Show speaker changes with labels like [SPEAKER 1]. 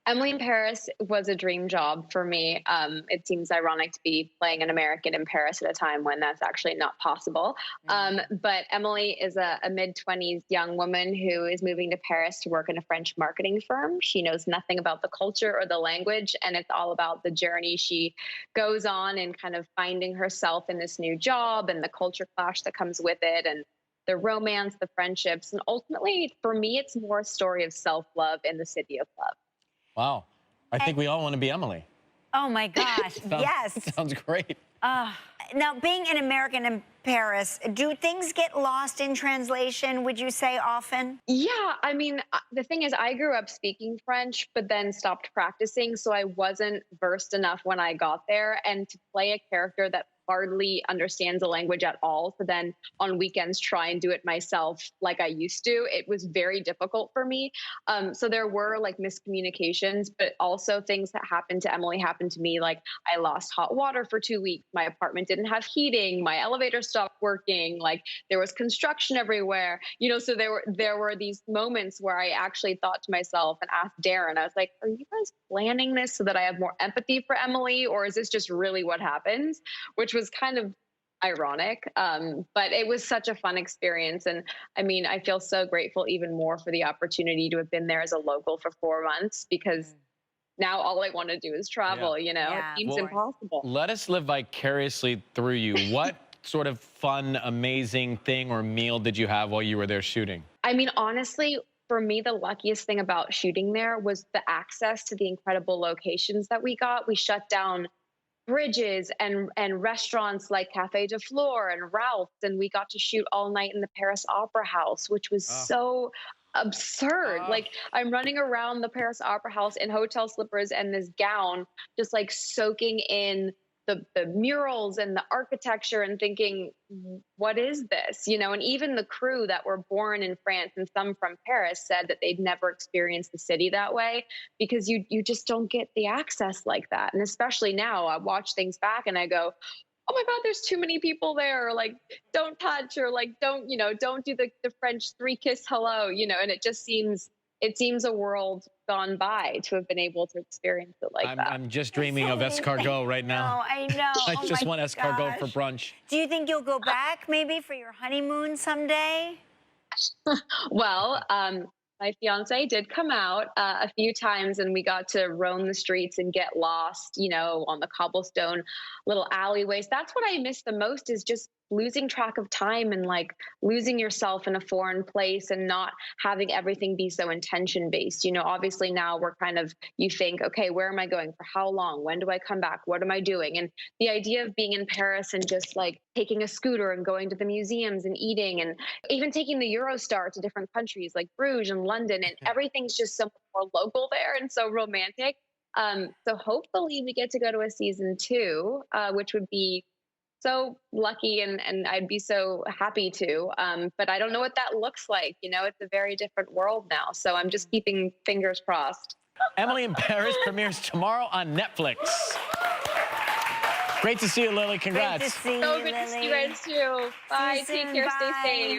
[SPEAKER 1] Emily in Paris was a dream job for me. It seems ironic to be playing an American in Paris at a time when that's actually not possible. But Emily is a mid-20s young woman who is moving to Paris to work in a French marketing firm. She knows nothing about the culture or the language, and it's all about the journey she goes on and kind of finding herself in this new job and the culture clash that comes with it, and the romance, the friendships. And ultimately, for me, it's more a story of self-love in the city of love.
[SPEAKER 2] Wow. I think we all want to be Emily.
[SPEAKER 3] Oh my gosh, yes.
[SPEAKER 2] Sounds great.
[SPEAKER 3] Now, being an American in Paris, do things get lost in translation, would you say, often?
[SPEAKER 1] Yeah, I mean, the thing is, I grew up speaking French, but then stopped practicing, so I wasn't versed enough when I got there. And to play a character that hardly understands the language at all, to then on weekends try and do it myself like I used to, it was very difficult for me. So there were like miscommunications, but also things that happened to Emily happened to me. Like I lost hot water for 2 weeks. My apartment didn't have heating. My elevator stopped working. Like there was construction everywhere. So there were these moments where I actually thought to myself and asked Darren, I was like, are you guys planning this so that I have more empathy for Emily, or is this just really what happens? Which was kind of ironic, but it was such a fun experience. And I mean, I feel so grateful even more for the opportunity to have been there as a local for 4 months, because now all I want to do is travel, It seems impossible.
[SPEAKER 2] Let us live vicariously through you. What sort of fun, amazing thing or meal did you have while you were there shooting? I
[SPEAKER 1] mean, honestly, for me, the luckiest thing about shooting there was the access to the incredible locations that we got. We shut down bridges and restaurants like Cafe de Flore and Ralph's, and we got to shoot all night in the Paris Opera House, which was so absurd. Like I'm running around the Paris Opera House in hotel slippers and this gown, just like soaking in the murals and the architecture and thinking, what is this? And even the crew that were born in France and some from Paris said that they'd never experienced the city that way, because you just don't get the access like that. And especially now I watch things back and I go, oh my God, there's too many people there. Or like, don't touch, or like, don't do the French 3-kiss hello, and it just seems a world gone by to have been able to experience it like that.
[SPEAKER 2] I'm just dreaming of escargot right now.
[SPEAKER 3] I know.
[SPEAKER 2] I just want escargot for brunch.
[SPEAKER 3] Do you think you'll go back maybe for your honeymoon someday?
[SPEAKER 1] Well, my fiance did come out a few times, and we got to roam the streets and get lost, on the cobblestone little alleyways. That's what I miss the most, is just losing track of time and like losing yourself in a foreign place and not having everything be so intention based. Obviously now we're kind of, you think, okay, where am I going? For how long? When do I come back? What am I doing? And the idea of being in Paris and just like taking a scooter and going to the museums and eating, and even taking the Eurostar to different countries like Bruges and London, and everything's just so much more local there and so romantic. So hopefully we get to go to a season 2, which would be so lucky, and I'd be so happy to. But I don't know what that looks like. It's a very different world now. So I'm just keeping fingers crossed.
[SPEAKER 2] Emily in Paris premieres tomorrow on Netflix. Great to see you, Lily. Congrats.
[SPEAKER 3] Great to see you,
[SPEAKER 1] So good
[SPEAKER 3] Lily.
[SPEAKER 1] to see you guys too. Bye.
[SPEAKER 3] See you
[SPEAKER 1] Take
[SPEAKER 3] soon.
[SPEAKER 1] care.
[SPEAKER 3] Bye.
[SPEAKER 1] Stay safe.